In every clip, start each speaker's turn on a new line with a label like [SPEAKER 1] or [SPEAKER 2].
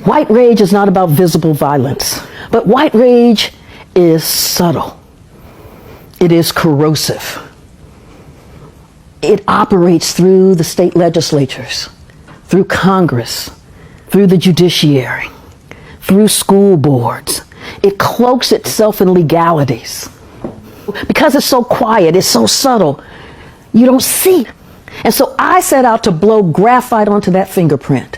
[SPEAKER 1] White rage is not about visible violence, but white rage is subtle. It is corrosive. It operates through the state legislatures, through Congress, through the judiciary, through school boards. It cloaks itself in legalities. Because it's so quiet, it's so subtle, you don't see. And so I set out to blow graphite onto that fingerprint,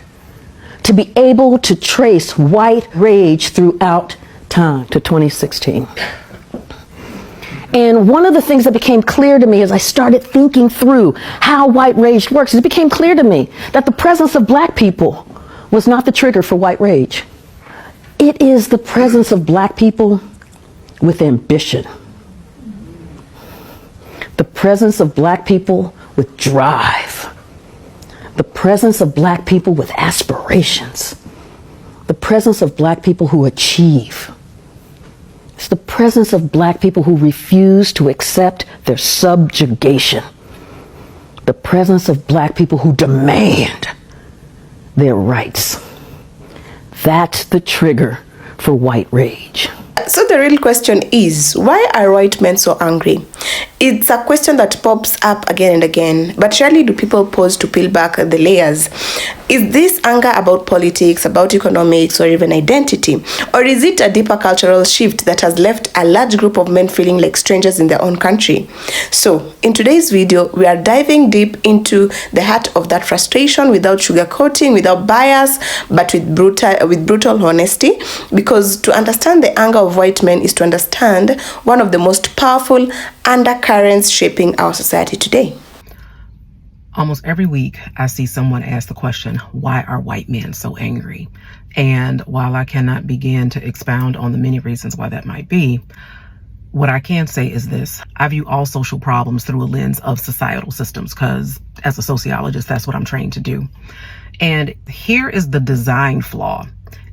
[SPEAKER 1] to be able to trace white rage throughout time to 2016. And one of the things that became clear to me as I started thinking through how white rage works, it became clear to me that the presence of black people was not the trigger for white rage. It is the presence of black people with ambition. The presence of black people with drive. The presence of black people with aspirations. The presence of black people who achieve. It's the presence of black people who refuse to accept their subjugation. The presence of black people who demand their rights. That's the trigger for white rage.
[SPEAKER 2] So the real question is, why are white men so angry? It's a question that pops up again and again, but rarely do people pause to peel back the layers. Is this anger about politics, about economics, or even identity? Or is it a deeper cultural shift that has left a large group of men feeling like strangers in their own country? So, in today's video, we are diving deep into the heart of that frustration without sugarcoating, without bias, but with brutal honesty. Because to understand the anger of white men is to understand one of the most powerful undercurrents shaping our society today.
[SPEAKER 3] Almost every week, I see someone ask the question, why are white men so angry? And while I cannot begin to expound on the many reasons why that might be, what I can say is this: I view all social problems through a lens of societal systems, because as a sociologist, that's what I'm trained to do. And here is the design flaw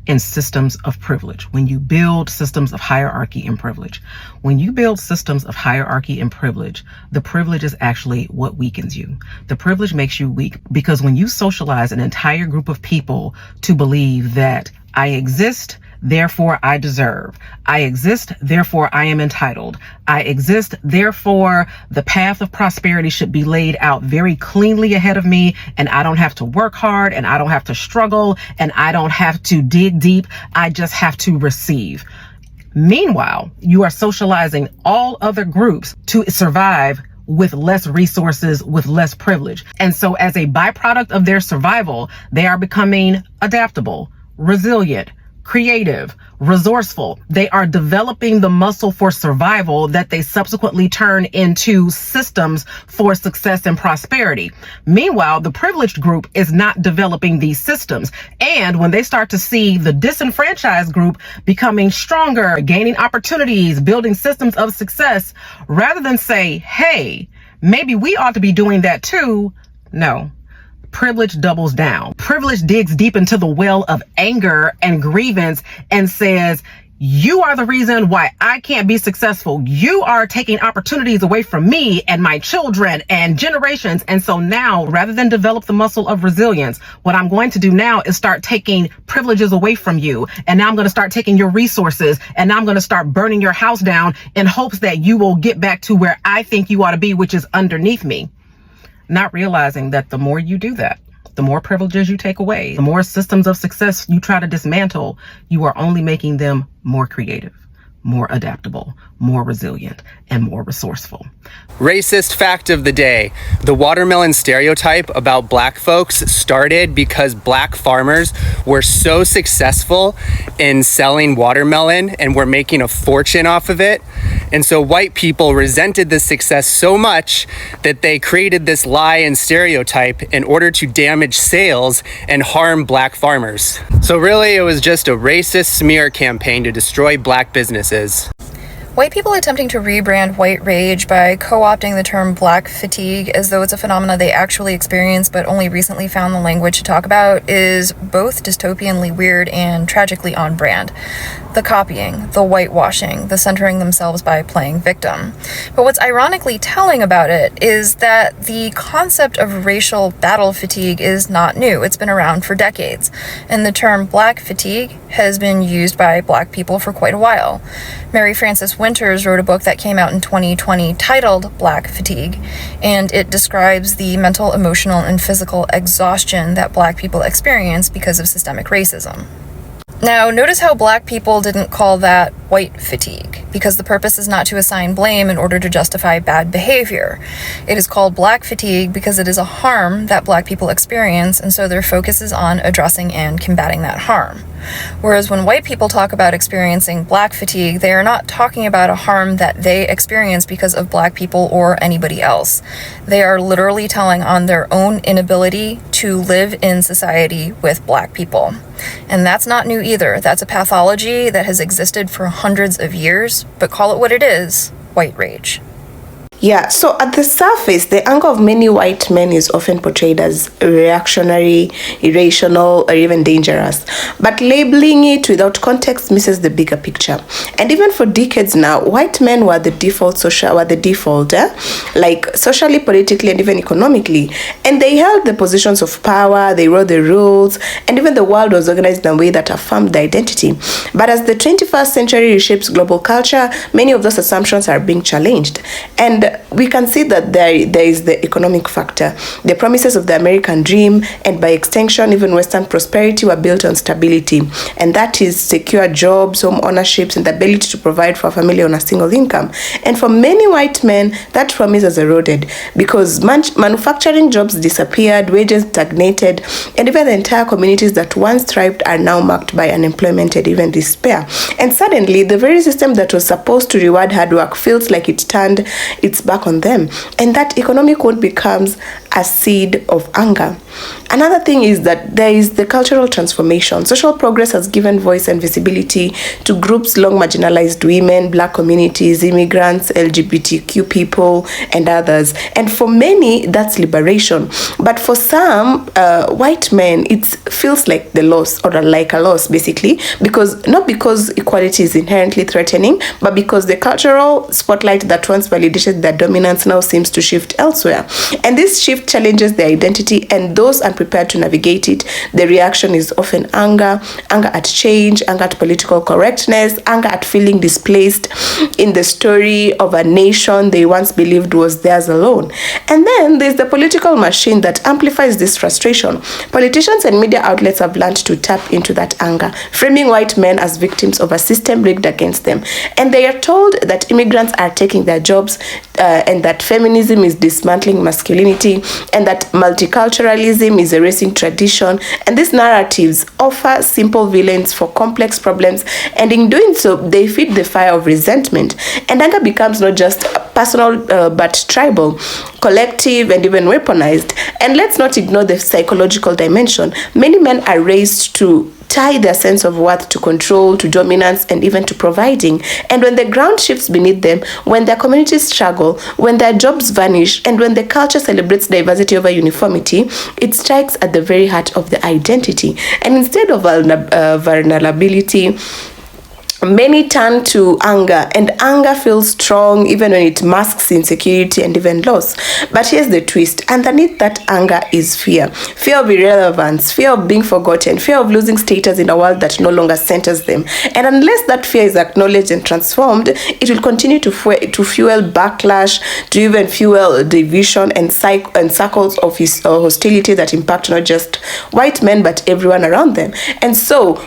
[SPEAKER 3] in systems of privilege. When you build systems of hierarchy and privilege, when you build systems of hierarchy and privilege, the privilege is actually what weakens you. The privilege makes you weak because when you socialize an entire group of people to believe that I exist, therefore I deserve. I exist, therefore I am entitled. I exist, therefore the path of prosperity should be laid out very cleanly ahead of me, and I don't have to work hard, and I don't have to struggle, and I don't have to dig deep. I just have to receive. Meanwhile, you are socializing all other groups to survive with less resources, with less privilege. And so as a byproduct of their survival, they are becoming adaptable, resilient, creative, resourceful. They are developing the muscle for survival that they subsequently turn into systems for success and prosperity. Meanwhile, the privileged group is not developing these systems. And when they start to see the disenfranchised group becoming stronger, gaining opportunities, building systems of success, rather than say, hey, maybe we ought to be doing that too, no. Privilege doubles down. Privilege digs deep into the well of anger and grievance and says, you are the reason why I can't be successful. You are taking opportunities away from me and my children and generations. And so now, rather than develop the muscle of resilience, what I'm going to do now is start taking privileges away from you. And now I'm going to start taking your resources, and now I'm going to start burning your house down in hopes that you will get back to where I think you ought to be, which is underneath me. Not realizing that the more you do that, the more privileges you take away, the more systems of success you try to dismantle, you are only making them more creative, more adaptable, more resilient, and more resourceful.
[SPEAKER 4] Racist fact of the day. The watermelon stereotype about black folks started because black farmers were so successful in selling watermelon and were making a fortune off of it. And so white people resented this success so much that they created this lie and stereotype in order to damage sales and harm black farmers. So really, it was just a racist smear campaign to destroy black businesses.
[SPEAKER 5] White people attempting to rebrand white rage by co-opting the term black fatigue as though it's a phenomenon they actually experience but only recently found the language to talk about is both dystopianly weird and tragically on brand. The copying, the whitewashing, the centering themselves by playing victim. But what's ironically telling about it is that the concept of racial battle fatigue is not new. It's been around for decades. And the term black fatigue has been used by black people for quite a while. Mary Frances Winters wrote a book that came out in 2020 titled Black Fatigue, and it describes the mental, emotional, and physical exhaustion that black people experience because of systemic racism. Now, notice how black people didn't call that white fatigue, because the purpose is not to assign blame in order to justify bad behavior. It is called black fatigue because it is a harm that black people experience, and so their focus is on addressing and combating that harm. Whereas when white people talk about experiencing black fatigue, they are not talking about a harm that they experience because of black people or anybody else. They are literally telling on their own inability to live in society with black people. And that's not new either. That's a pathology that has existed for hundreds of years, but call it what it is, white rage.
[SPEAKER 2] Yeah, so at the surface, the anger of many white men is often portrayed as reactionary, irrational, or even dangerous. But labeling it without context misses the bigger picture. And even for decades now, white men were the default, like socially, politically, and even economically. And they held the positions of power, they wrote the rules, and even the world was organized in a way that affirmed the identity. But as the 21st century reshapes global culture, many of those assumptions are being challenged. And we can see that there is the economic factor. The promises of the American dream, and by extension, even Western prosperity, were built on stability. And that is secure jobs, home ownerships, and the ability to provide for a family on a single income. And for many white men, that promise has eroded because manufacturing jobs disappeared, wages stagnated, and even the entire communities that once thrived are now marked by unemployment and even despair. And suddenly, the very system that was supposed to reward hard work feels like it turned its back on them, and that economic wound becomes a seed of anger. Another thing is that there is the cultural transformation. Social progress has given voice and visibility to groups long marginalized: women, black communities, immigrants, LGBTQ people, and others. And for many, that's liberation. But for some white men, it feels like the loss, or like a loss, basically, because not because equality is inherently threatening, but because the cultural spotlight that once validated their dominance now seems to shift elsewhere. And this shift challenges their identity, and those unprepared to navigate it, the reaction is often anger at change, anger at political correctness, anger at feeling displaced in the story of a nation they once believed was theirs alone. And then there's the political machine that amplifies this frustration. Politicians and media outlets have learned to tap into that anger, framing white men as victims of a system rigged against them. And they are told that immigrants are taking their jobs, and that feminism is dismantling masculinity, and that multiculturalism is erasing tradition. And these narratives offer simple villains for complex problems, and in doing so, they feed the fire of resentment. And anger becomes not just personal, but tribal, collective, and even weaponized. And let's not ignore the psychological dimension. Many men are raised to tie their sense of worth to control, to dominance, and even to providing. And when the ground shifts beneath them, when their communities struggle, when their jobs vanish, and when the culture celebrates diversity over uniformity, it strikes at the very heart of the identity. And instead of vulnerability, many turn to anger, and anger feels strong even when it masks insecurity and even loss. But here's the twist: underneath that anger is fear. Fear of irrelevance, fear of being forgotten, fear of losing status in a world that no longer centers them. And unless that fear is acknowledged and transformed, it will continue to fuel backlash, to even fuel division and circles of hostility that impact not just white men but everyone around them. And so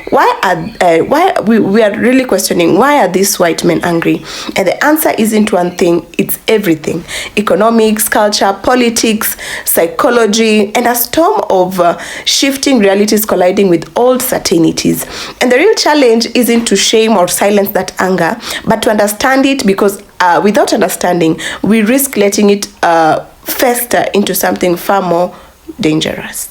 [SPEAKER 2] we are really questioning, why are these white men angry? And the answer isn't one thing, it's everything: economics, culture, politics, psychology, and a storm of shifting realities colliding with old certainties. And the real challenge isn't to shame or silence that anger, but to understand it, because without understanding, we risk letting it fester into something far more dangerous.